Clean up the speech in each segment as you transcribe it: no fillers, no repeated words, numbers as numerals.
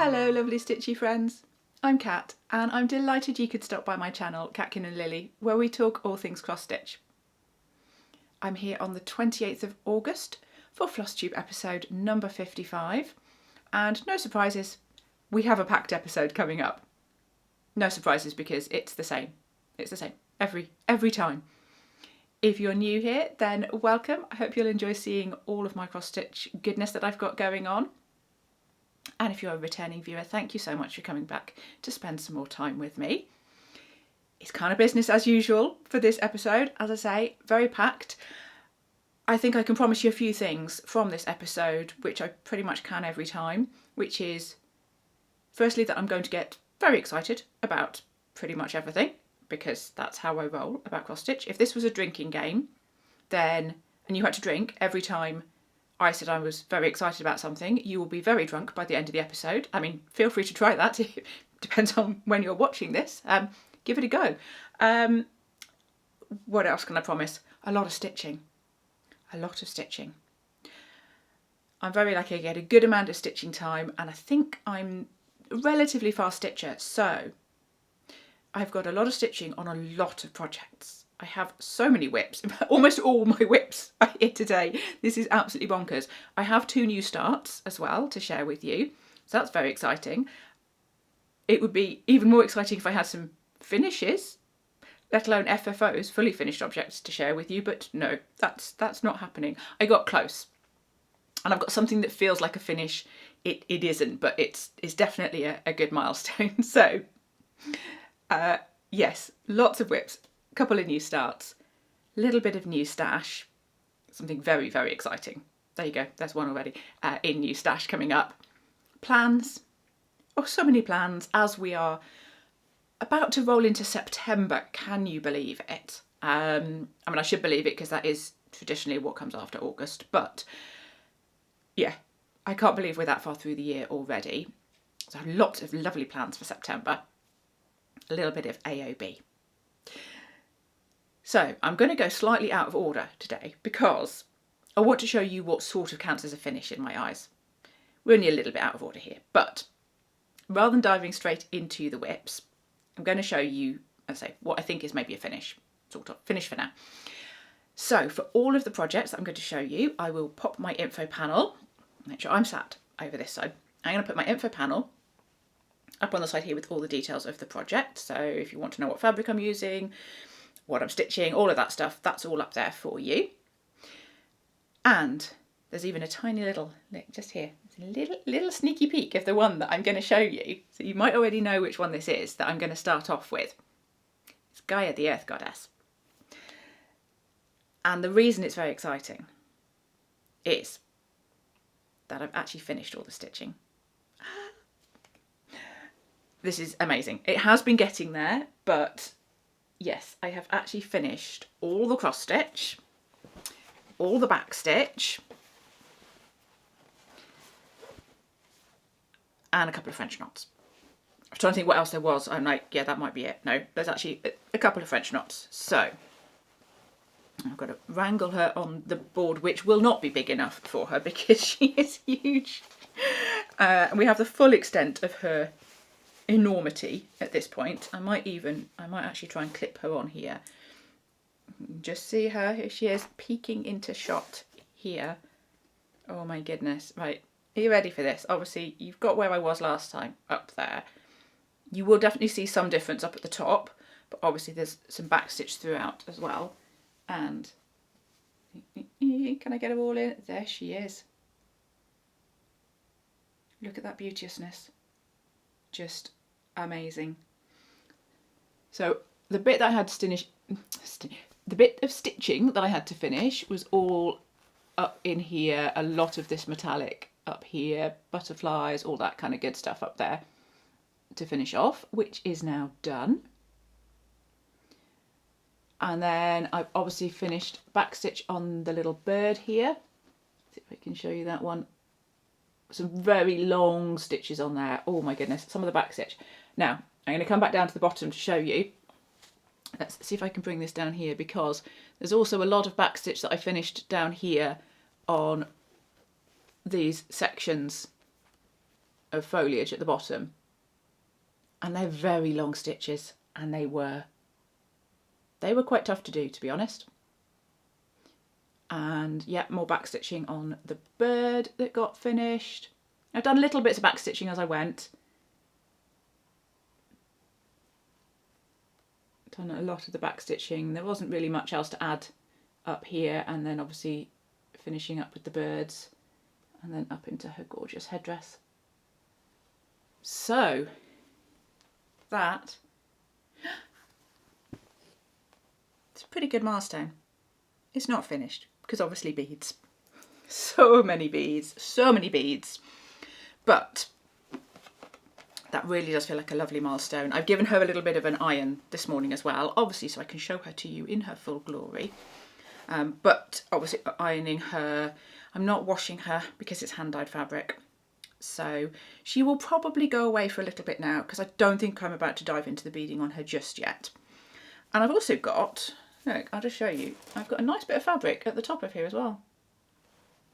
Hello lovely stitchy friends, I'm Kat and I'm delighted you could stop by my channel Catkin and Lily where we talk all things cross stitch. I'm here on the 28th of August for Flosstube episode number 55 and no surprises, we have a packed episode coming up. No surprises because it's the same every time. If you're new here then welcome, I hope you'll enjoy seeing all of my cross stitch goodness that I've got going on. And if you're a returning viewer, thank you so much for coming back to spend some more time with me. It's kind of business as usual for this episode. As I say, very packed. I think I can promise you a few things from this episode, which I pretty much can every time, which is firstly that I'm going to get very excited about pretty much everything, because that's how I roll about cross stitch. If this was a drinking game, then, and you had to drink every time I said I was very excited about something, you will be very drunk by the end of the episode. I mean, feel free to try that. It depends on when you're watching this. Give it a go. What else can I promise? A lot of stitching. A lot of stitching. I'm very lucky I get a good amount of stitching time, and I think I'm a relatively fast stitcher, so I've got a lot of stitching on a lot of projects. I have so many whips, almost all my whips are here today. This is absolutely bonkers. I have 2 new starts as well to share with you, so that's very exciting. It would be even more exciting if I had some finishes, let alone FFOs, fully finished objects to share with you, but no, that's not happening. I got close, and I've got something that feels like a finish. It isn't, but it's definitely a good milestone. So, yes, lots of whips. Couple of new starts, a little bit of new stash, something very, very exciting. There you go, there's one already, in new stash coming up. Plans, oh so many plans as we are about to roll into September, can you believe it? I mean I should believe it because that is traditionally what comes after August, but yeah, I can't believe we're that far through the year already. So lots of lovely plans for September, a little bit of AOB. So I'm going to go slightly out of order today because I want to show you what sort of counts as a finish in my eyes. We're only a little bit out of order here, but rather than diving straight into the whips, I'm going to show you, as I say, what I think is maybe a finish, sort of finish for now. So for all of the projects that I'm going to show you, I will pop my info panel, make sure I'm sat over this side. I'm going to put my info panel up on the side here with all the details of the project. So if you want to know what fabric I'm using, what I'm stitching, all of that stuff, that's all up there for you. And there's even a tiny little, look, just here, it's a little sneaky peek of the one that I'm going to show you. So you might already know which one this is that I'm going to start off with. It's Gaia, the Earth Goddess. And the reason it's very exciting is that I've actually finished all the stitching. This is amazing. It has been getting there, but yes, I have actually finished all the cross stitch, all the back stitch, and a couple of French knots. I'm trying to think what else there was. I'm like, yeah, that might be it. No, there's actually a couple of French knots. So I've got to wrangle her on the board, which will not be big enough for her because she is huge. And we have the full extent of her enormity at this point. I might actually try and clip her on here. Just see her, here she is peeking into shot here. Oh my goodness. Right, are you ready for this? Obviously you've got where I was last time, up there. You will definitely see some difference up at the top, but obviously there's some back stitch throughout as well. And can I get her all in? There she is. Look at that beauteousness. Just amazing. So the bit that I had to finish, the bit of stitching that I had to finish was all up in here, a lot of this metallic up here, butterflies, all that kind of good stuff up there to finish off, which is now done. And then I've obviously finished backstitch on the little bird here. See if I can show you that one. Some very long stitches on there. Oh my goodness, some of the backstitch. Now, I'm going to come back down to the bottom to show you. Let's see if I can bring this down here, because there's also a lot of backstitch that I finished down here on these sections of foliage at the bottom. And they're very long stitches, and they were quite tough to do, to be honest. And yeah, more back stitching on the bird that got finished. I've done little bits of back stitching as I went. Done a lot of the back stitching. There wasn't really much else to add up here, and then obviously finishing up with the birds and then up into her gorgeous headdress. So that, it's a pretty good milestone. It's not finished because obviously beads. So many beads, but that really does feel like a lovely milestone. I've given her a little bit of an iron this morning as well, obviously so I can show her to you in her full glory. But obviously ironing her, I'm not washing her because it's hand-dyed fabric. So she will probably go away for a little bit now because I don't think I'm about to dive into the beading on her just yet. And I've also got, look, I'll just show you, I've got a nice bit of fabric at the top of here as well.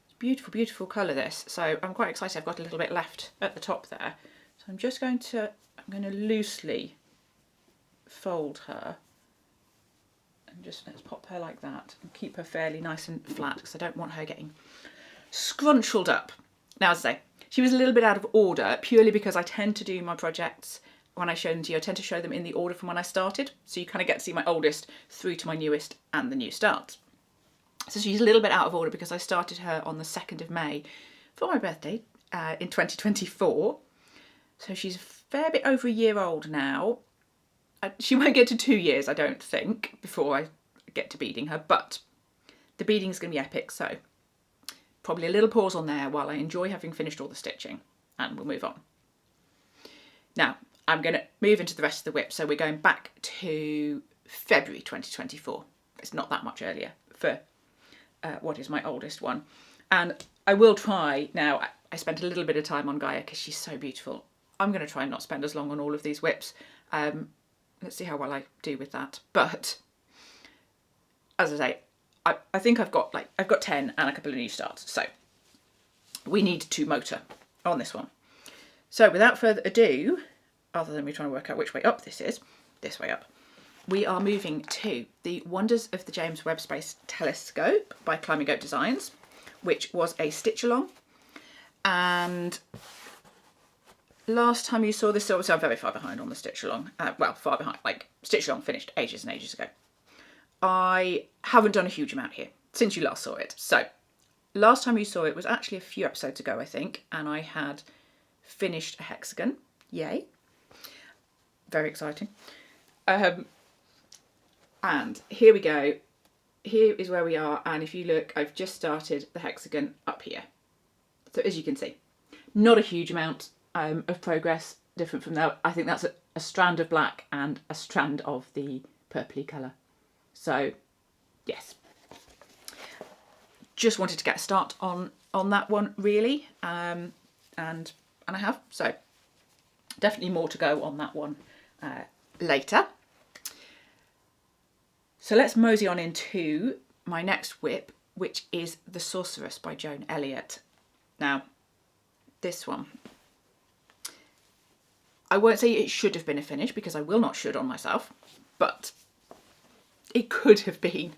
It's beautiful, beautiful colour this. So I'm quite excited. I've got a little bit left at the top there. So I'm just going to, loosely fold her. And just let's pop her like that and keep her fairly nice and flat because I don't want her getting scrunchled up. Now, as I say, she was a little bit out of order purely because I tend to do my projects when I show them to you. I tend to show them in the order from when I started. So you kind of get to see my oldest through to my newest and the new starts. So she's a little bit out of order because I started her on the 2nd of May for my birthday in 2024. So she's a fair bit over a year old now. She won't get to 2 years, I don't think, before I get to beading her, but the beading is going to be epic, so probably a little pause on there while I enjoy having finished all the stitching, and we'll move on. Now, I'm going to move into the rest of the whip, so we're going back to February 2024. It's not that much earlier for what is my oldest one. And I will try, now, I spent a little bit of time on Gaia because she's so beautiful. I'm going to try and not spend as long on all of these whips. Let's see how well I do with that. But as I say, I think I've got 10 and a couple of new starts. So we need to motor on this one. So without further ado, other than me trying to work out which way up this is, this way up, we are moving to the Wonders of the James Webb Space Telescope by Climbing Goat Designs, which was a stitch along. And last time you saw this, obviously I'm very far behind on the stitch along. Well, far behind, like stitch along finished ages and ages ago. I haven't done a huge amount here since you last saw it. So last time you saw it was actually a few episodes ago, I think, and I had finished a hexagon. Yay. Very exciting. And here we go. Here is where we are. And if you look, I've just started the hexagon up here. So as you can see, not a huge amount of progress different from that. I think that's a strand of black and a strand of the purpley colour. So yes, just wanted to get a start on that one really, and I have, so definitely more to go on that one later. So let's mosey on into my next whip, which is the Sorceress by Joan Elliott. Now this one, I won't say it should have been a finish because I will not should on myself, but it could have been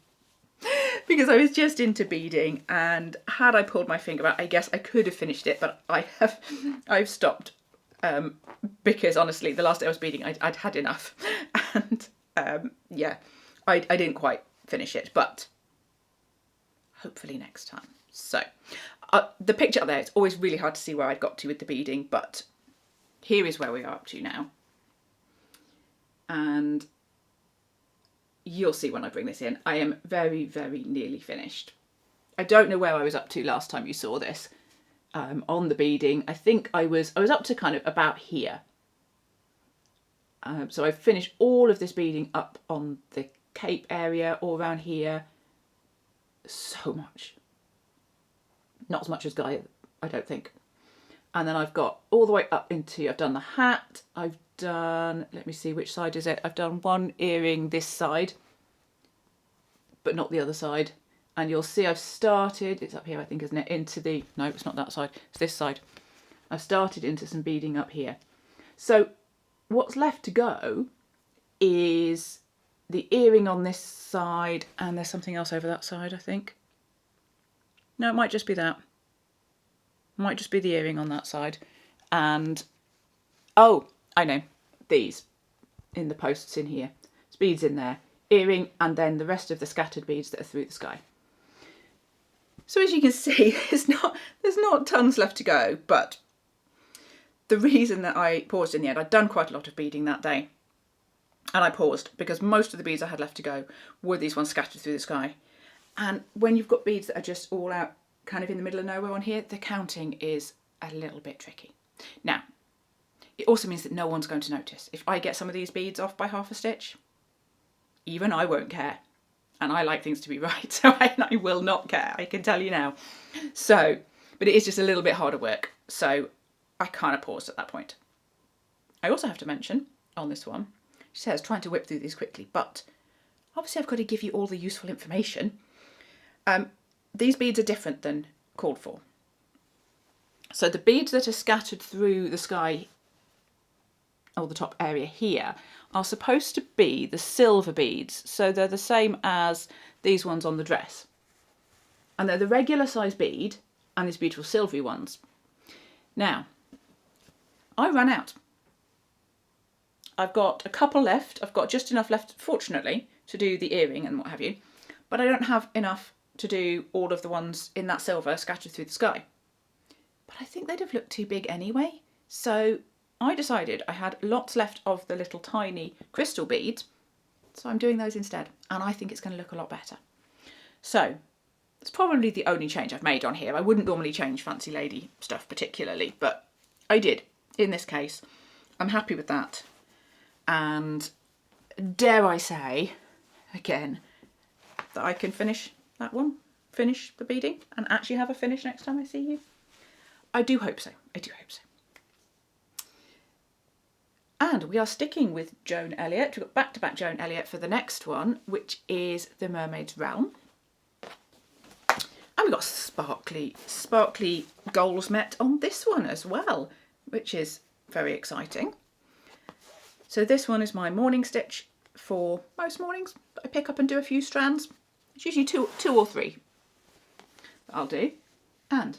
because I was just into beading, and had I pulled my finger out, I guess I could have finished it, but I've stopped because honestly the last day I was beading I'd had enough, and yeah, I didn't quite finish it, but hopefully next time. So the picture up there, it's always really hard to see where I'd got to with the beading, but here is where we are up to now. And you'll see when I bring this in, I am very, very nearly finished. I don't know where I was up to last time you saw this on the beading. I think I was up to kind of about here. So I've finished all of this beading up on the cape area, all around here. So much. Not as much as Gaia, I don't think. And then I've got all the way up into, I've done the hat, I've done, let me see, which side is it? I've done one earring this side, but not the other side. And you'll see I've started, it's up here I think, isn't it? Into the, no, it's not that side, it's this side. I've started into some beading up here. So what's left to go is the earring on this side, and there's something else over that side, I think. No, it might just be that. It might just be the earring on that side. And, oh, I know, these in the posts in here. There's beads in there, earring, and then the rest of the scattered beads that are through the sky. So as you can see, there's not tons left to go, but the reason that I paused in the end, I'd done quite a lot of beading that day, and I paused because most of the beads I had left to go were these ones scattered through the sky. And when you've got beads that are just all out kind of in the middle of nowhere on here, the counting is a little bit tricky. Now, it also means that no one's going to notice. If I get some of these beads off by half a stitch, even I won't care. And I like things to be right, so I will not care, I can tell you now. So, but it is just a little bit harder work, so I kind of paused at that point. I also have to mention, on this one, she says trying to whip through these quickly, but obviously I've got to give you all the useful information. These beads are different than called for. So the beads that are scattered through the sky, or the top area here, are supposed to be the silver beads. So they're the same as these ones on the dress. And they're the regular size bead and these beautiful silvery ones. Now, I ran out. I've got a couple left. I've got just enough left, fortunately, to do the earring and what have you. But I don't have enough to do all of the ones in that silver scattered through the sky. But I think they'd have looked too big anyway. So I decided I had lots left of the little tiny crystal beads, so I'm doing those instead, and I think it's going to look a lot better. So it's probably the only change I've made on here. I wouldn't normally change Fancy Lady stuff particularly, but I did in this case. I'm happy with that, and dare I say, again, that I can finish that one, finish the beading, and actually have a finish next time I see you. I do hope so. I do hope so. And we are sticking with Joan Elliott. We've got back-to-back Joan Elliott for the next one, which is The Mermaid's Realm. And we've got sparkly goals met on this one as well, which is very exciting. So this one is my morning stitch for most mornings. I pick up and do a few strands. It's usually two or three that I'll do. And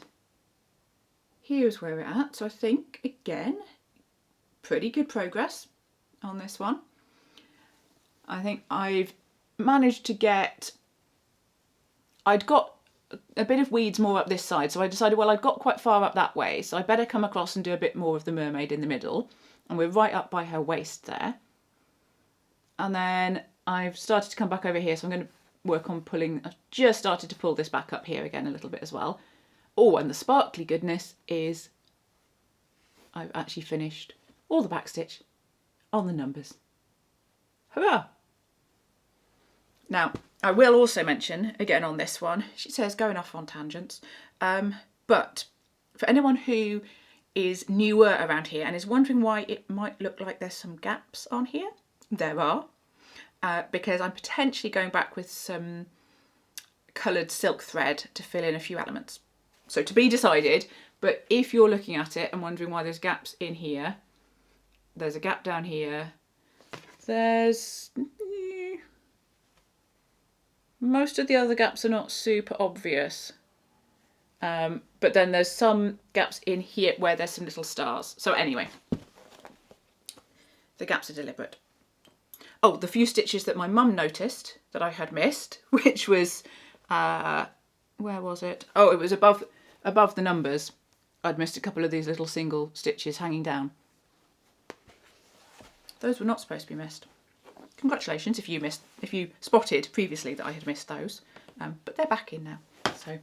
here's where we're at. So I think, again, pretty good progress on this one. I think I've managed to get, I'd got a bit of weeds more up this side, so I decided, well, I'd got quite far up that way, so I better come across and do a bit more of the mermaid in the middle, and we're right up by her waist there. And then I've started to come back over here, so I'm going to work on pulling, I've just started to pull this back up here again a little bit as well. Oh, and the sparkly goodness is I've actually finished all the backstitch on the numbers. Hurrah! Now, I will also mention, again on this one, she says going off on tangents, but for anyone who is newer around here and is wondering why it might look like there's some gaps on here, there are, because I'm potentially going back with some coloured silk thread to fill in a few elements. So to be decided, but if you're looking at it and wondering why there's gaps in here, there's a gap down here, there's... most of the other gaps are not super obvious, but then there's some gaps in here where there's some little stars. So anyway, the gaps are deliberate. Oh, the few stitches that my mum noticed that I had missed, which was, where was it? Oh, it was above the numbers. I'd missed a couple of these little single stitches hanging down. Those were not supposed to be missed. Congratulations if you spotted previously that I had missed those, but they're back in now. So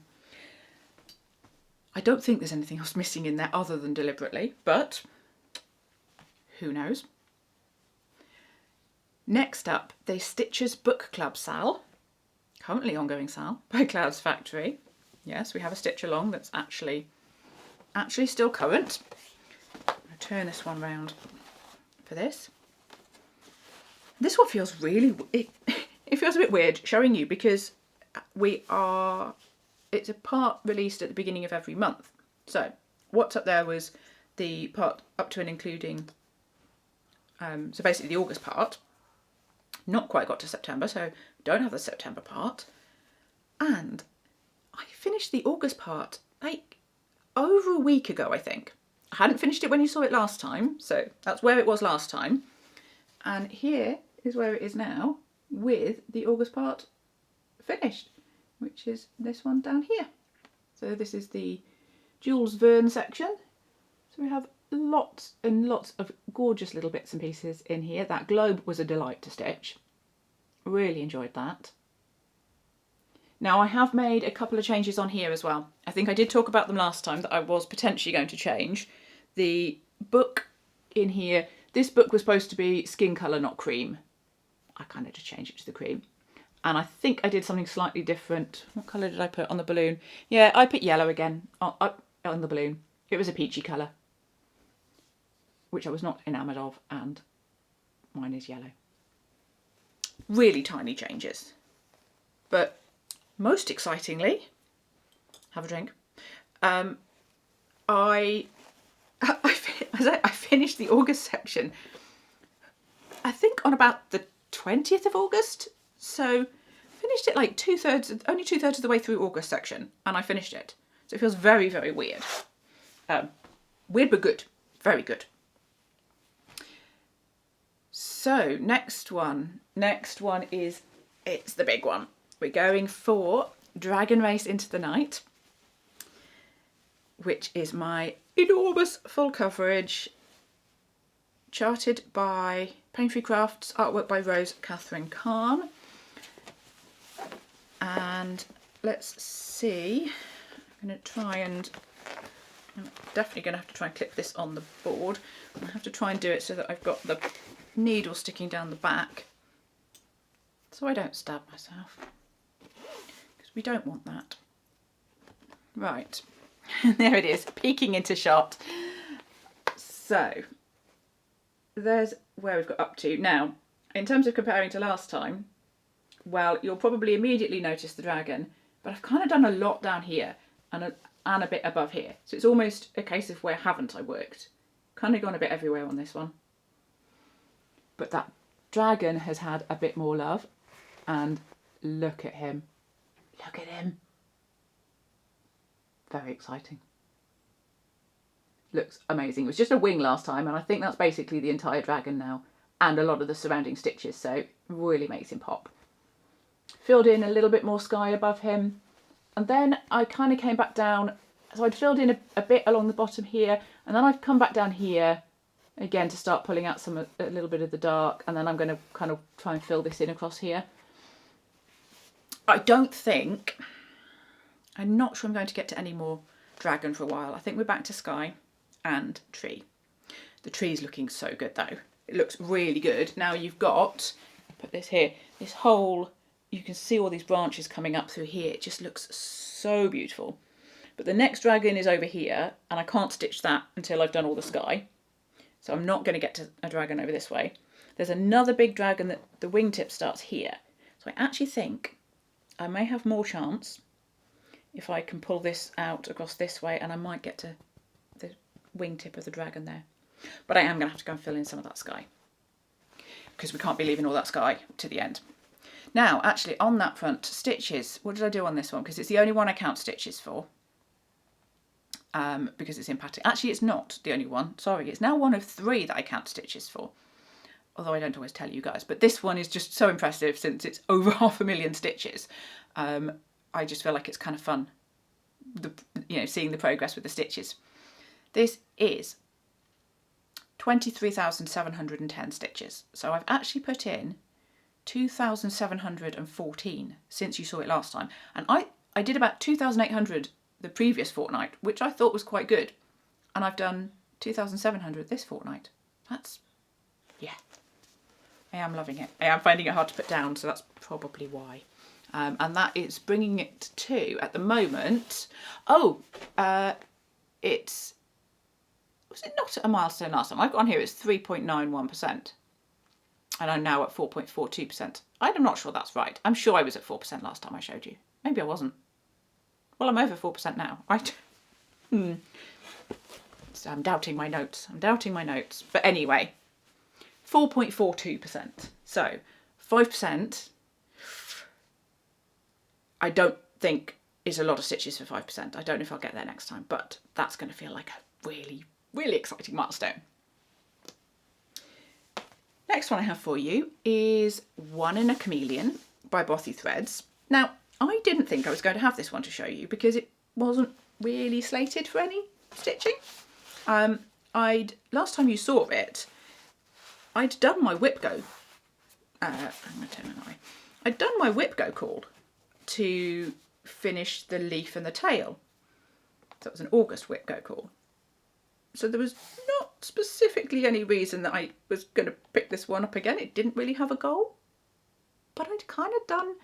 I don't think there's anything else missing in there other than deliberately, but who knows. Next up, the Stitchers Book Club sale, currently ongoing sale by Clouds Factory. Yes, we have a stitch along that's actually still current. I'm going to turn this one round for this. This one feels really, it feels a bit weird showing you because it's a part released at the beginning of every month. So what's up there was the part up to and including, so basically the August part. Not quite got to September, so don't have the September part. And I finished the August part like over a week ago, I think. I hadn't finished it when you saw it last time, so that's where it was last time. And here is where it is now with the August part finished, which is this one down here. So this is the Jules Verne section. So we have lots and lots of gorgeous little bits and pieces in here. That globe was a delight to stitch. Really enjoyed that. Now I have made a couple of changes on here as well. I think I did talk about them last time, that I was potentially going to change. The book in here, this book was supposed to be skin colour, not cream. I kind of just changed it to the cream. And I think I did something slightly different. What colour did I put on the balloon? Yeah, I put yellow again on the balloon. It was a peachy colour, which I was not enamoured of, and mine is yellow. Really tiny changes. But most excitingly, have a drink, I finished the August section, I think on about the 20th of August. So finished it like only two thirds of the way through August section, and I finished it. So it feels very, very weird. Weird but good. Very good. So next one is, it's the big one. We're going for Dragon Race into the Night, which is my enormous full coverage, charted by Painfree Crafts, artwork by Rose Catherine Kahn. And let's see, I'm definitely going to have to try and clip this on the board. I have to try and do it so that I've got the needle sticking down the back, so I don't stab myself, because we don't want that. Right, there it is, peeking into shot. So there's where we've got up to. Now, in terms of comparing to last time, well, you'll probably immediately notice the dragon, but I've kind of done a lot down here and a bit above here. So it's almost a case of where haven't I worked. Kind of gone a bit everywhere on this one. But that dragon has had a bit more love, and look at him. Look at him. Very exciting. Looks amazing. It was just a wing last time, and I think that's basically the entire dragon now, and a lot of the surrounding stitches, so it really makes him pop. Filled in a little bit more sky above him, and then I kind of came back down, so I'd filled in a bit along the bottom here, and then I've come back down here again to start pulling out a little bit of the dark, and then I'm going to kind of try and fill this in across here. I'm not sure I'm going to get to any more dragon for a while. I think we're back to sky and tree. The tree's looking so good though. It looks really good. Now you've got, put this here, this whole, you can see all these branches coming up through here. It just looks so beautiful. But the next dragon is over here, and I can't stitch that until I've done all the sky. So I'm not going to get to a dragon over this way. There's another big dragon that the wingtip starts here. So I actually think I may have more chance if I can pull this out across this way, and I might get to the wingtip of the dragon there. But I am going to have to go and fill in some of that sky, because we can't be leaving all that sky to the end. Now, actually, on that front, stitches. What did I do on this one? Because it's the only one I count stitches for. Because it's in pattern. Actually, it's not the only one. Sorry, it's now one of 3 that I count stitches for. Although I don't always tell you guys. But this one is just so impressive since it's over 500,000 stitches. I just feel like it's kind of fun, seeing the progress with the stitches. This is 23,710 stitches. So I've actually put in 2,714 since you saw it last time. And I did about 2,800 the previous fortnight, which I thought was quite good. And I've done 2,700 this fortnight. Yeah. I am loving it. I am finding it hard to put down, so that's probably why. And that is bringing it to, at the moment, it's, was it not a milestone last time? I've got on here, it's 3.91%. And I'm now at 4.42%. I'm not sure that's right. I'm sure I was at 4% last time I showed you. Maybe I wasn't. Well, I'm over 4% now, right? I'm doubting my notes. I'm doubting my notes. But anyway, 4.42%. So 5%, I don't think is a lot of stitches for 5%. I don't know if I'll get there next time, but that's going to feel like a really, really exciting milestone. Next one I have for you is In A Chameleon by Bothy Threads. Now, I didn't think I was going to have this one to show you because it wasn't really slated for any stitching. Last time you saw it, I'd done my whip go. I'm going to turn it that way. I'd done my whip go call to finish the leaf and the tail. So it was an August whip go call. So there was not specifically any reason that I was going to pick this one up again. It didn't really have a goal, but I'd kind of done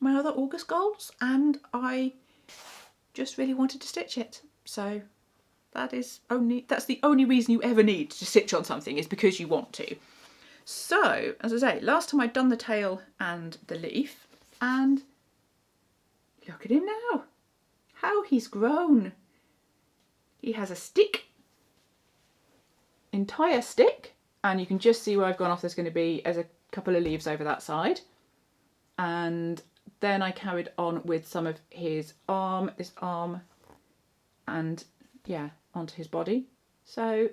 my other August goals and I just really wanted to stitch it. So that's the only reason you ever need to stitch on something, is because you want to. So, as I say, last time I'd done the tail and the leaf, and look at him now. How he's grown. He has a stick, entire stick, and you can just see where I've gone off. There's going to be as a couple of leaves over that side. And then I carried on with some of his arm, this arm, and yeah, onto his body. So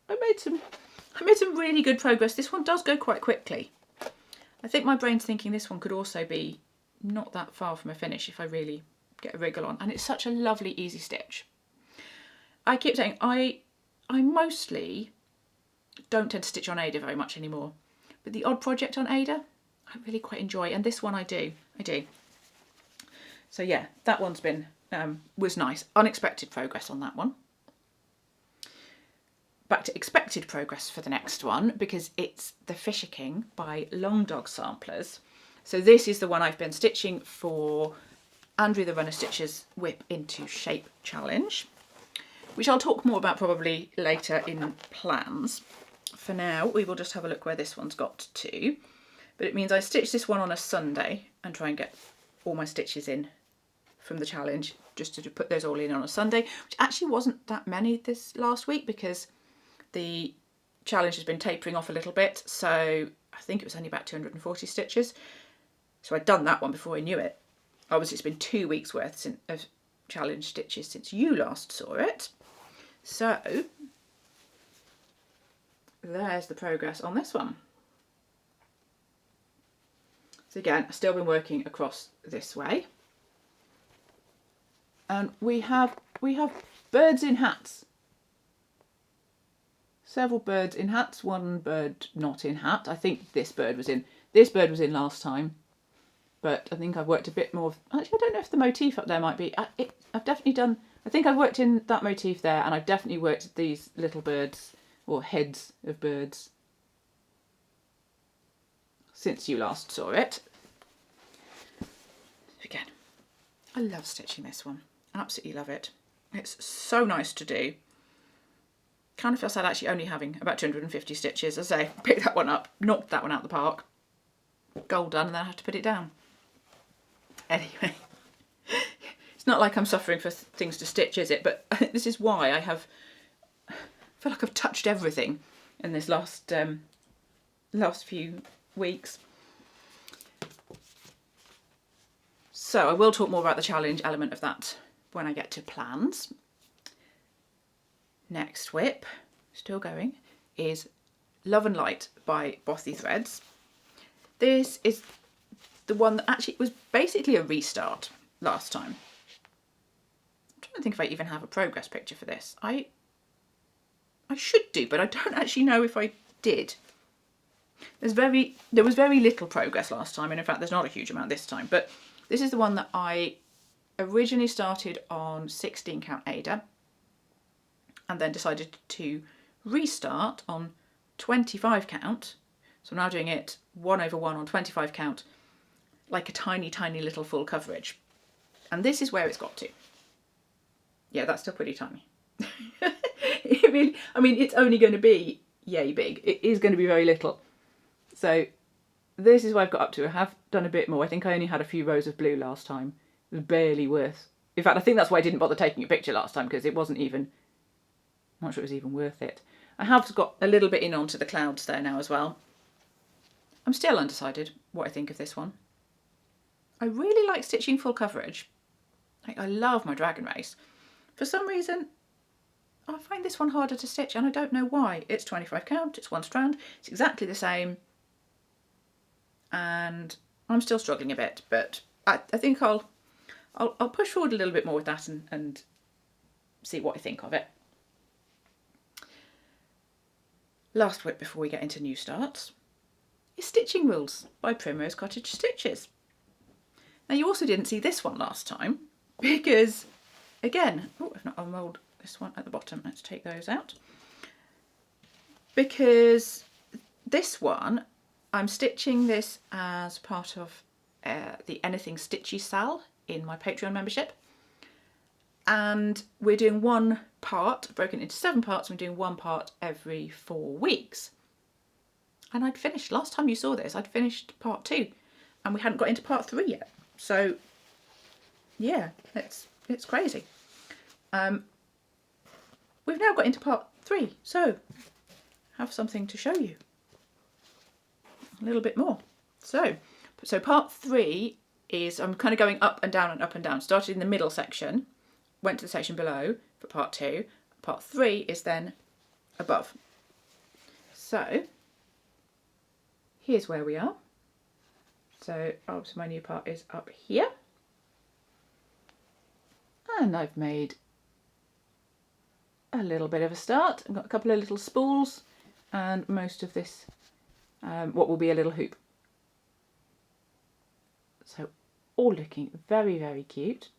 I made some really good progress. This one does go quite quickly. I think my brain's thinking this one could also be not that far from a finish if I really get a wriggle on. And it's such a lovely, easy stitch. I keep saying I mostly don't tend to stitch on Ada very much anymore, but the odd project on Ada I really quite enjoy, and this one I do. So yeah, that one's been was nice. Unexpected progress on that one. Back to expected progress for the next one, because it's the Fisher King by Long Dog Samplers. So this is the one I've been stitching for Andrew the Runner Stitches Whip into Shape Challenge, which I'll talk more about probably later in plans. For now, we will just have a look where this one's got to. But it means I stitch this one on a Sunday and try and get all my stitches in from the challenge, just to put those all in on a Sunday, which actually wasn't that many this last week because the challenge has been tapering off a little bit. So I think it was only about 240 stitches. So I'd done that one before I knew it. Obviously it's been 2 weeks worth of challenge stitches since you last saw it. So there's the progress on this one. So again, I've still been working across this way. And we have birds in hats. Several birds in hats, one bird not in hat. I think this bird was in last time, but I think I've worked a bit more. Actually, I don't know if the motif up there might be. I've definitely done. I think I've worked in that motif there, and I've definitely worked these little birds or heads of birds since you last saw it. Again, I love stitching this one. Absolutely love it. It's so nice to do. Kind of feels like actually only having about 250 stitches. As I say, pick that one up, knocked that one out the park, goal done, and then I have to put it down. Anyway, it's not like I'm suffering for things to stitch, is it? But this is why I feel like I've touched everything in this last few weeks. So I will talk more about the challenge element of that when I get to plans. Next whip, still going, is Love and Light by Bothy Threads. This is the one that actually was basically a restart last time. I'm trying to think if I even have a progress picture for this. I should do, but I don't actually know if I did. There was very little progress last time, and in fact there's not a huge amount this time, but this is the one that I originally started on 16 count Ada and then decided to restart on 25 count. So I'm now doing it 1/1 on 25 count, like a tiny, tiny little full coverage. And this is where it's got to. Yeah, that's still pretty tiny. It's only going to be yay big. It is going to be very little. So this is where I've got up to. I have done a bit more. I think I only had a few rows of blue last time. It was barely worth. In fact, I think that's why I didn't bother taking a picture last time, because it wasn't even I'm not sure it was even worth it. I have got a little bit in onto the clouds there now as well. I'm still undecided what I think of this one. I really like stitching full coverage. I love my dragon race. For some reason, I find this one harder to stitch, and I don't know why. It's 25 count, it's 1 strand, it's exactly the same, and I'm still struggling a bit, but I think I'll push forward a little bit more with that and see what I think of it. Last whip before we get into new starts is Stitching Rules by Primrose Cottage Stitches. Now you also didn't see this one last time because, again, oh, I've not unrolled this one at the bottom. Let's take those out. Because this one, I'm stitching this as part of the Anything Stitchy Sal in my Patreon membership. And we're doing one part, broken into 7 parts, and we're doing one part every 4 weeks. And I'd finished, last time you saw this, I'd finished part 2, and we hadn't got into part 3 yet. So, yeah, it's crazy. We've now got into part 3, so have something to show you. A little bit more. So part 3 is, I'm kind of going up and down and up and down. Started in the middle section, went to the section below for part 2. Part 3 is then above. So here's where we are. So obviously my new part is up here. And I've made a little bit of a start. I've got a couple of little spools and most of this, what will be a little hoop. So all looking very, very cute.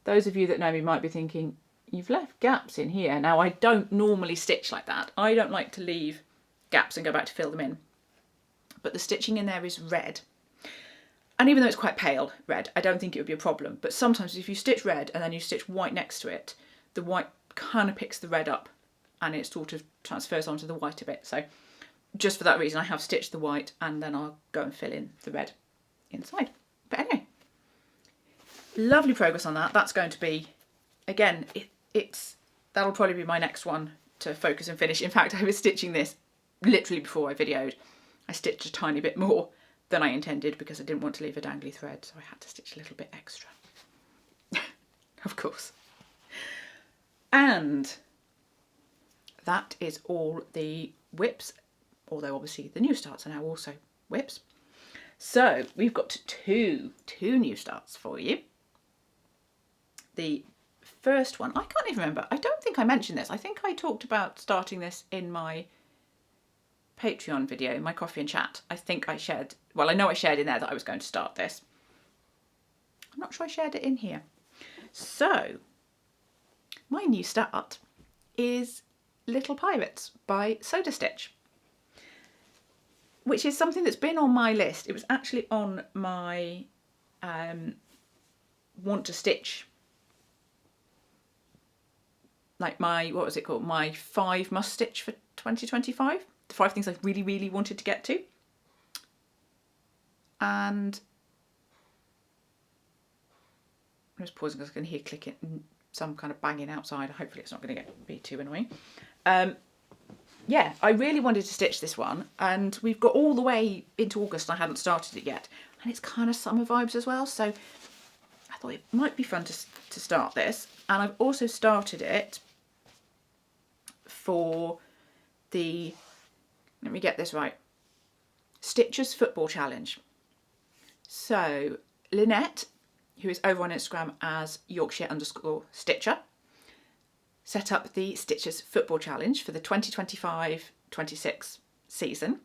Those of you that know me might be thinking, you've left gaps in here. Now I don't normally stitch like that. I don't like to leave gaps and go back to fill them in. But the stitching in there is red. And even though it's quite pale red, I don't think it would be a problem. But sometimes if you stitch red and then you stitch white next to it, the white kind of picks the red up and it sort of transfers onto the white a bit. So just for that reason, I have stitched the white and then I'll go and fill in the red inside. But anyway, lovely progress on that. That's going to be, again, that'll probably be my next one to focus and finish. In fact, I was stitching this literally before I videoed. I stitched a tiny bit more than I intended because I didn't want to leave a dangly thread, so I had to stitch a little bit extra. Of course. And that is all the whips, although obviously the new starts are now also whips. So we've got two new starts for you. The first one, I can't even remember. I don't think I mentioned this. I think I talked about starting this in my Patreon video, my coffee and chat. I think I shared, well, I know I shared in there that I was going to start this. I'm not sure I shared it in here. So my new start is Little Pirates by Soda Stitch, which is something that's been on my list. It was actually on my want to stitch, like my, what was it called? My 5 must stitch for 2025. The 5 things I really, really wanted to get to. And I'm just pausing because I can hear clicking, some kind of banging outside. Hopefully it's not going to be too annoying. Yeah, I really wanted to stitch this one, and we've got all the way into August and I hadn't started it yet. And it's kind of summer vibes as well, so I thought it might be fun to start this. And I've also started it for the, let me get this right, Stitchers Football Challenge. So Lynette, who is over on Instagram as Yorkshire_Stitcher, set up the Stitchers Football Challenge for the 2025-26 season,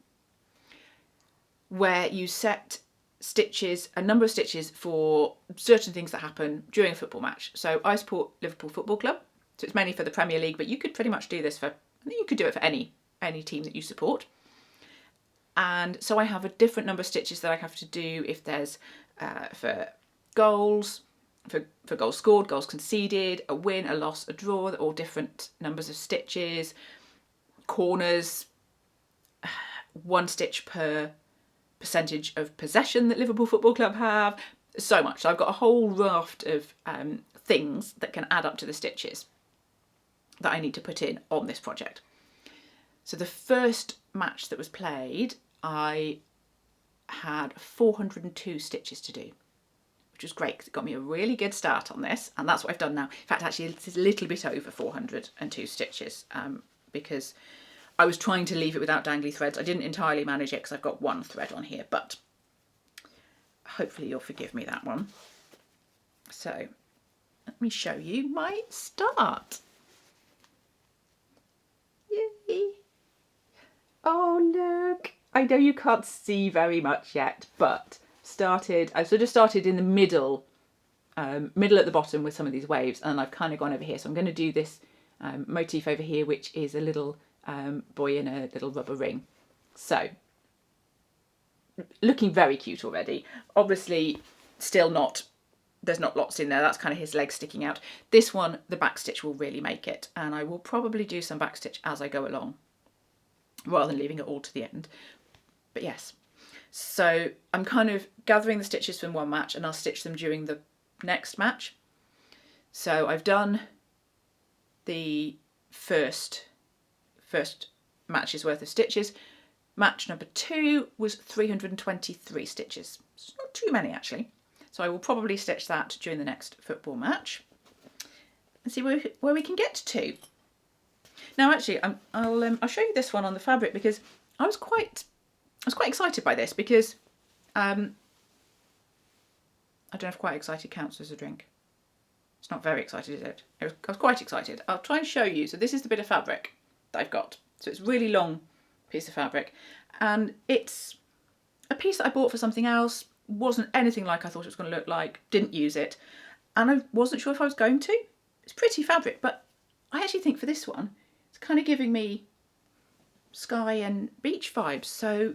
where you set stitches, a number of stitches for certain things that happen during a football match. So I support Liverpool Football Club, so it's mainly for the Premier League, but you could pretty much do this for, you could do it for any team that you support. And so I have a different number of stitches that I have to do if there's for goals, for goals scored, goals conceded, a win, a loss, a draw, they're all different numbers of stitches, corners, 1 stitch per percentage of possession that Liverpool Football Club have, so much. So I've got a whole raft of things that can add up to the stitches. that I need to put in on this project. So the first match that was played, I had 402 stitches to do, which was great because it got me a really good start on this, and that's what I've done now. In fact, actually it's a little bit over 402 stitches because I was trying to leave it without dangly threads. I didn't entirely manage it because I've got one thread on here, but hopefully you'll forgive me that one. So let me show you my start. Yay! Oh look! I know you can't see very much yet, but I sort of started in the middle at the bottom with some of these waves, and I've kind of gone over here. So I'm going to do this motif over here, which is a little boy in a little rubber ring. So looking very cute already. Obviously still not, there's not lots in there. That's kind of his legs sticking out. This one, the back stitch will really make it, and I will probably do some back stitch as I go along rather than leaving it all to the end. But yes, so I'm kind of gathering the stitches from one match and I'll stitch them during the next match. So I've done the first match's worth of stitches. Match number 2 was 323 stitches. It's not too many actually. So I will probably stitch that during the next football match and see where we can get to. Now actually I'll show you this one on the fabric because I was quite excited by this because I don't know if quite excited counts as a drink. It's not very excited, is it? I was quite excited. I'll try and show you. So this is the bit of fabric that I've got. So it's a really long piece of fabric, and it's a piece that I bought for something else. Wasn't anything like I thought it was going to look like. Didn't use it, and I wasn't sure if I was going to. It's pretty fabric, but I actually think for this one, it's kind of giving me sky and beach vibes. So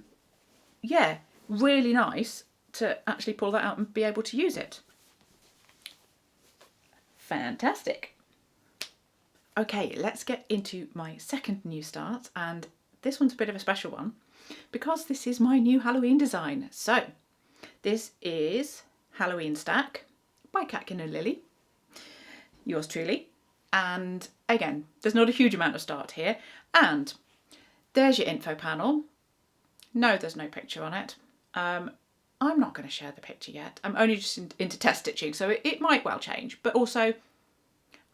yeah, really nice to actually pull that out and be able to use it. Fantastic. Okay, let's get into my second new start, and this one's a bit of a special one because this is my new Halloween design. So this is Halloween Stack by Catkin and Lily, yours truly. And again, there's not a huge amount of start here, and there's your info panel. No, there's no picture on it. I'm not going to share the picture yet. I'm only just into test stitching, so it might well change, but also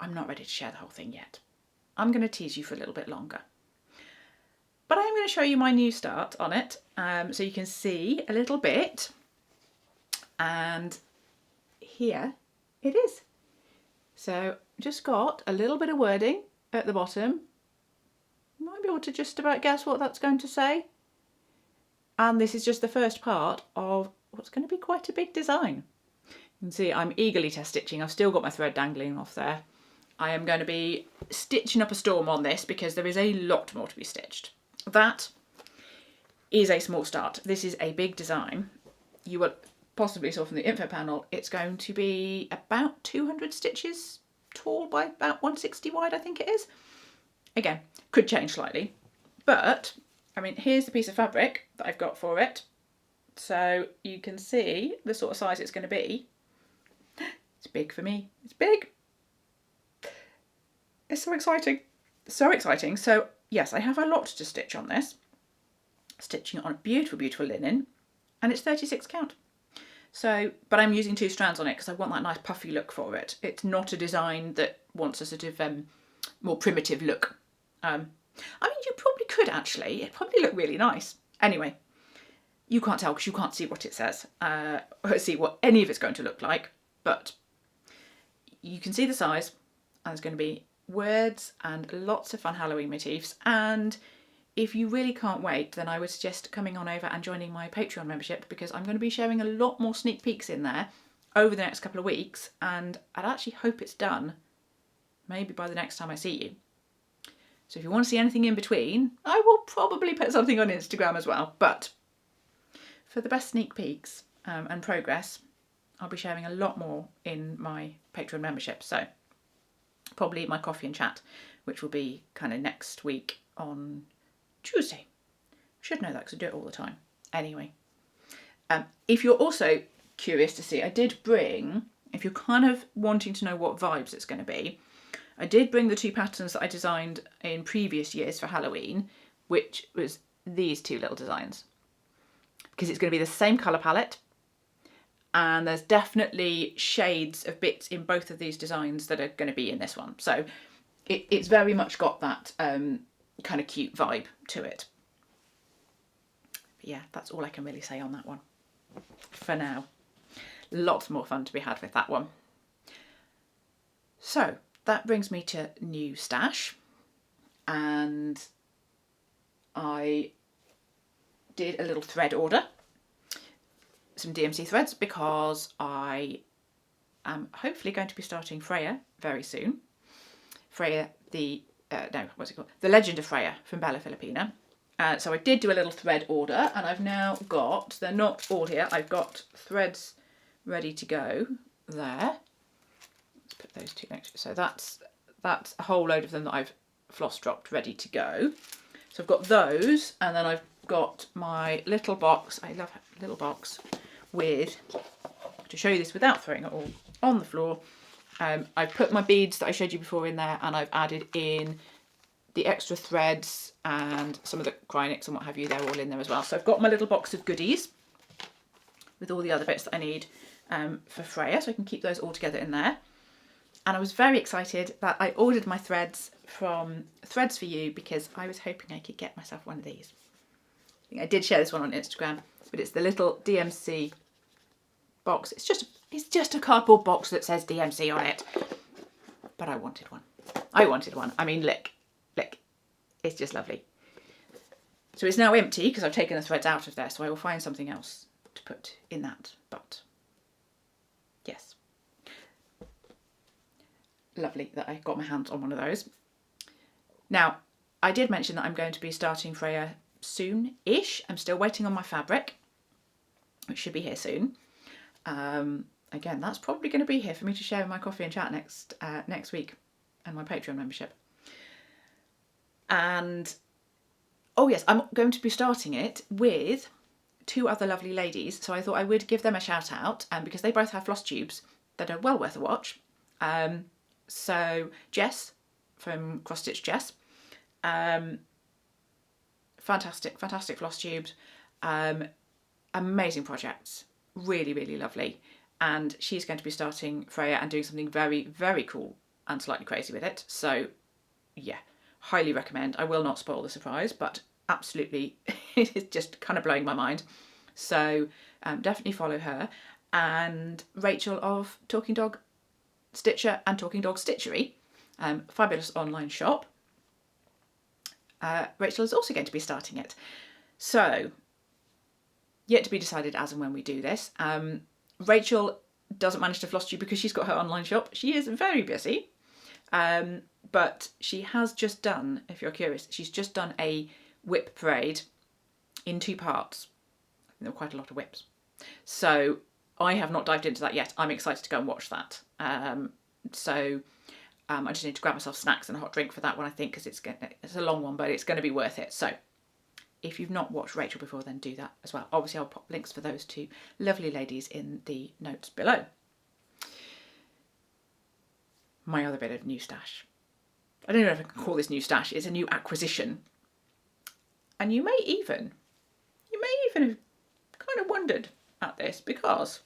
I'm not ready to share the whole thing yet. I'm going to tease you for a little bit longer. But I'm going to show you my new start on it, so you can see a little bit. And here it is. So just got a little bit of wording at the bottom. You might be able to just about guess what that's going to say. And this is just the first part of what's going to be quite a big design. You can see I'm eagerly test stitching. I've still got my thread dangling off there. I am going to be stitching up a storm on this because there is a lot more to be stitched. That is a small start. This is a big design. You will possibly saw from the info panel, it's going to be about 200 stitches tall by about 160 wide, I think it is. Again, could change slightly, but I mean, here's the piece of fabric that I've got for it. So you can see the sort of size it's going to be. It's big for me. It's big. It's so exciting. So exciting. So yes, I have a lot to stitch on this. Stitching it on a beautiful, beautiful linen, and it's 36 count. So, but I'm using 2 strands on it because I want that nice puffy look for it. It's not a design that wants a sort of more primitive look. I mean, you probably could actually. It'd probably look really nice. Anyway, you can't tell because you can't see what it says, or see what any of it's going to look like, but you can see the size, and there's going to be words and lots of fun Halloween motifs. And if you really can't wait, then I would suggest coming on over and joining my Patreon membership, because I'm going to be sharing a lot more sneak peeks in there over the next couple of weeks, and I'd actually hope it's done maybe by the next time I see you. So if you want to see anything in between, I will probably put something on Instagram as well. But for the best sneak peeks and progress, I'll be sharing a lot more in my Patreon membership. So probably my coffee and chat, which will be kind of next week on Tuesday. Should know that because I do it all the time. Anyway, if you're also curious to see, I did bring, if you're kind of wanting to know what vibes it's going to be, I did bring the 2 patterns that I designed in previous years for Halloween, which was these 2 little designs, because it's going to be the same colour palette, and there's definitely shades of bits in both of these designs that are going to be in this one. So it's very much got that kind of cute vibe to it. But yeah, that's all I can really say on that one for now. Lots more fun to be had with that one. So that brings me to new stash, and I did a little thread order, some DMC threads, because I am hopefully going to be starting Freya very soon. Freya, the Legend of Freya from Bella Filipina. So I did do a little thread order, and I've now got, they're not all here, I've got threads ready to go there. Let's put those 2 next to it. So that's a whole load of them that I've floss dropped ready to go. So I've got those, and then I've got my little box. I love a little box with, to show you this without throwing it all on the floor, I've put my beads that I showed you before in there, and I've added in the extra threads and some of the Krynics and what have you. They're all in there as well. So I've got my little box of goodies with all the other bits that I need for Freya, so I can keep those all together in there. And I was very excited that I ordered my threads from Threads For You, because I was hoping I could get myself one of these. I think I did share this one on Instagram, but it's the little DMC box. It's just a cardboard box that says DMC on it. But I wanted one. I mean, look, it's just lovely. So it's now empty because I've taken the threads out of there, so I will find something else to put in that. But yes, lovely that I got my hands on one of those. Now, I did mention that I'm going to be starting Freya soon-ish. I'm still waiting on my fabric, which should be here soon. Again, that's probably going to be here for me to share in my coffee and chat next week, and my Patreon membership. And oh yes, I'm going to be starting it with 2 other lovely ladies, so I thought I would give them a shout out, because they both have floss tubes that are well worth a watch. So Jess from Cross Stitch Jess, fantastic floss tubes, amazing projects, really lovely, and she's going to be starting Freya and doing something very, very cool and slightly crazy with it. So yeah, highly recommend. I will not spoil the surprise, but absolutely it is just kind of blowing my mind. So definitely follow her. And Rachel of Talking Dog Stitcher and Talking Dog Stitchery, fabulous online shop. Rachel is also going to be starting it. So yet to be decided as and when we do this. Rachel doesn't manage to floss tube because she's got her online shop. She is very busy. But she has just done, if you're curious, she's just done a whip parade in 2 parts. There were quite a lot of whips. So I have not dived into that yet. I'm excited to go and watch that. I just need to grab myself snacks and a hot drink for that one, I think, because it's a long one, but it's going to be worth it. So if you've not watched Rachel before, then do that as well. Obviously, I'll pop links for those 2 lovely ladies in the notes below. My other bit of new stash. I don't know if I can call this new stash. It's a new acquisition. And you may even have kind of wondered at this, because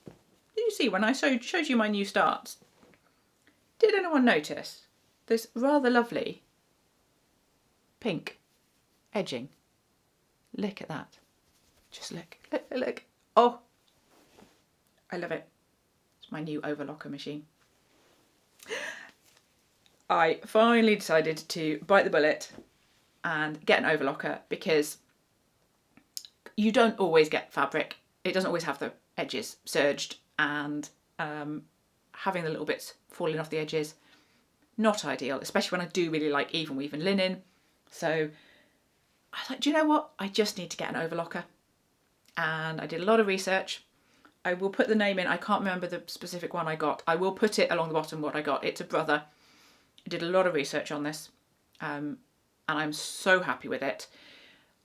did you see when I showed you my new starts? Did anyone notice this rather lovely pink edging? Look at that. Just look. Oh, I love it. It's my new overlocker machine. I finally decided to bite the bullet and get an overlocker, because you don't always get fabric. It doesn't always have the edges serged, and having the little bits falling off the edges, not ideal, especially when I do really like even weave and linen. So I was like, do you know what? I just need to get an overlocker. And I did a lot of research. I will put the name in. I can't remember the specific one I got. I will put it along the bottom what I got. It's a brother. I did a lot of research on this, and I'm so happy with it.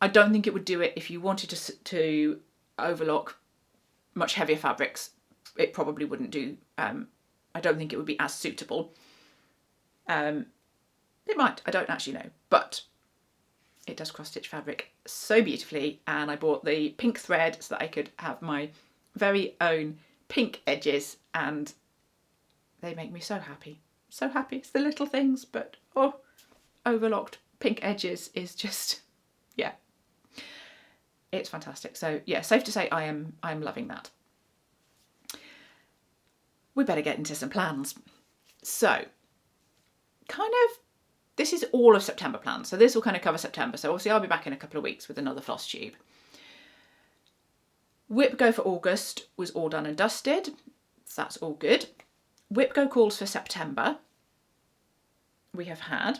I don't think it would do it if you wanted to overlock much heavier fabrics. It probably wouldn't do. I don't think it would be as suitable. It might, I don't actually know, but it does cross stitch fabric so beautifully, and I bought the pink thread so that I could have my very own pink edges, and they make me so happy. So happy. It's the little things, but oh, overlocked pink edges is just, yeah, it's fantastic. So yeah, safe to say I'm loving that. We better get into some plans. So kind of, this is all of September plans. So this will kind of cover September. So obviously I'll be back in a couple of weeks with another floss tube. Whip Go for August was all done and dusted. So that's all good. Whip Go calls for September. We have had.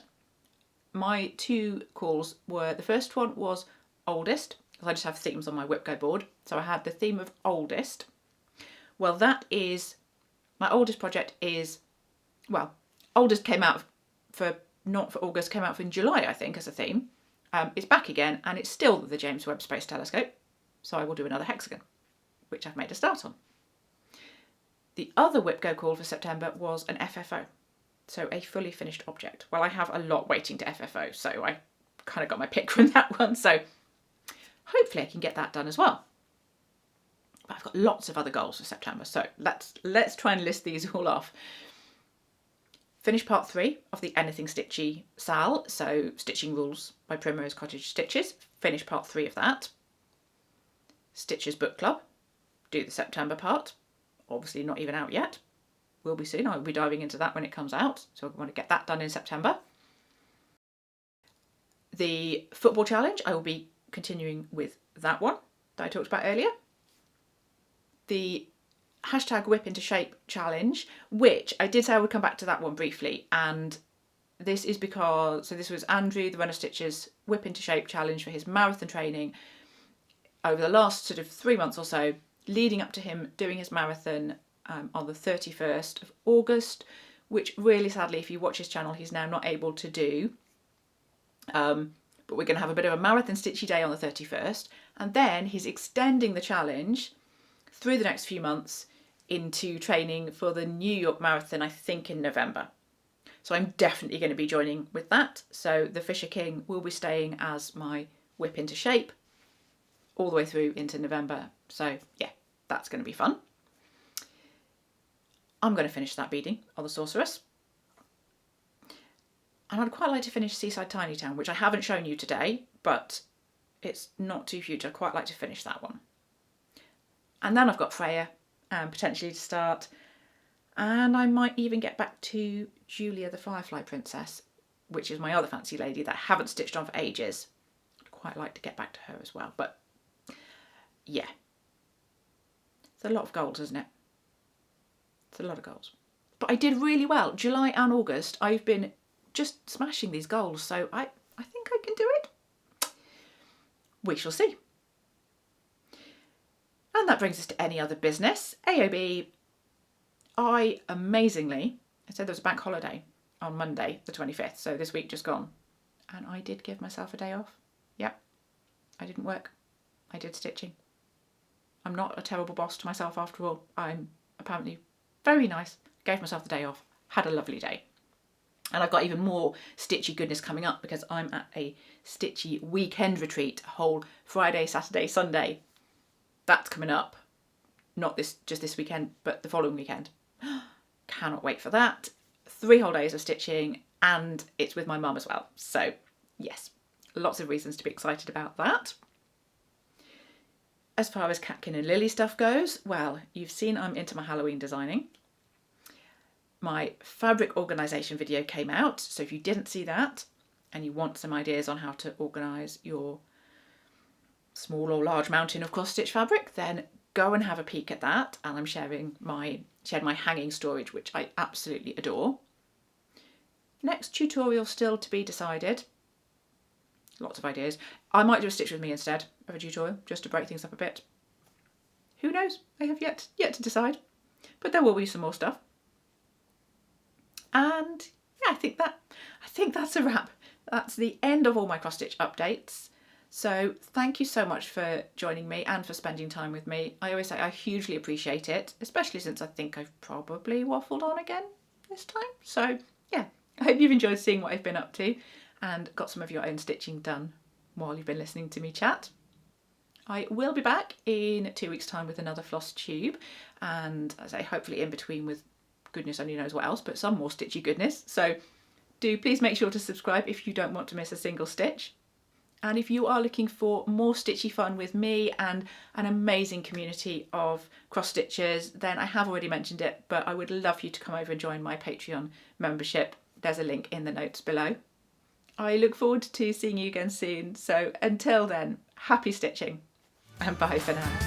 My 2 calls were, the first one was oldest, because I just have themes on my Whip Go board. So I had the theme of oldest. Well, that is, my oldest project is, well, oldest came out for, not for August, came out for in July, I think, as a theme. It's back again, and it's still the James Webb Space Telescope. So I will do another hexagon, which I've made a start on. The other Whip Go call for September was an FFO, so a fully finished object. Well, I have a lot waiting to FFO, so I kind of got my pick from that one. So hopefully I can get that done as well. But I've got lots of other goals for September, so let's try and list these all off. Finish part 3 of the Anything Stitchy SAL, so Stitching Rules by Primrose Cottage Stitches. Finish part 3 of that. Stitches Book Club, do the September part. Obviously not even out yet. Will be soon. I'll be diving into that when it comes out, so I want to get that done in September. The football challenge, I will be continuing with that one that I talked about earlier. The hashtag Whip Into Shape challenge, which I did say I would come back to that one briefly, and this is because, so this was Andrew, the Runner Stitches Whip Into Shape challenge for his marathon training over the last sort of 3 months or so, leading up to him doing his marathon on the 31st of August, which really sadly, if you watch his channel, he's now not able to do. But we're going to have a bit of a marathon stitchy day on the 31st, and then he's extending the challenge through the next few months into training for the New York Marathon, I think in November. So I'm definitely going to be joining with that. So the Fisher King will be staying as my Whip Into Shape all the way through into November. So yeah, that's going to be fun. I'm going to finish that beading on the Sorceress. And I'd quite like to finish Seaside Tiny Town, which I haven't shown you today, but it's not too huge. I'd quite like to finish that one. And then I've got Freya, potentially to start. And I might even get back to Julia the Firefly Princess, which is my other fancy lady that I haven't stitched on for ages. I'd quite like to get back to her as well, but yeah. It's a lot of goals, isn't it? It's a lot of goals. But I did really well. July and August, I've been just smashing these goals, so I think I can do it. We shall see. And that brings us to any other business. AOB, I said there was a bank holiday on Monday, the 25th, so this week just gone. And I did give myself a day off. Yep, I didn't work. I did stitching. I'm not a terrible boss to myself after all. I'm apparently very nice. Gave myself the day off. Had a lovely day. And I've got even more stitchy goodness coming up because I'm at a stitchy weekend retreat, a whole Friday, Saturday, Sunday. That's coming up. Not just this weekend, but the following weekend. Cannot wait for that. 3 whole days of stitching, and it's with my mum as well. So yes, lots of reasons to be excited about that. As far as Catkin and Lily stuff goes, well, you've seen I'm into my Halloween designing. My fabric organisation video came out, so if you didn't see that and you want some ideas on how to organise your small or large mountain of cross stitch fabric, then go and have a peek at that. And I'm shared my hanging storage, which I absolutely adore. Next tutorial still to be decided. Lots of ideas. I might do a stitch with me instead of a tutorial, just to break things up a bit. Who knows? I have yet to decide, but there will be some more stuff. And yeah, I think that's a wrap. That's the end of all my cross stitch updates. So thank you so much for joining me and for spending time with me. I always say I hugely appreciate it, especially since I think I've probably waffled on again this time. So yeah, I hope you've enjoyed seeing what I've been up to and got some of your own stitching done while you've been listening to me chat. I will be back in 2 weeks' time with another Flosstube, and as I say, hopefully in between with goodness only knows what else, but some more stitchy goodness. So do please make sure to subscribe if you don't want to miss a single stitch. And if you are looking for more stitchy fun with me and an amazing community of cross stitchers, then I have already mentioned it, but I would love you to come over and join my Patreon membership. There's a link in the notes below. I look forward to seeing you again soon. So until then, happy stitching and bye for now.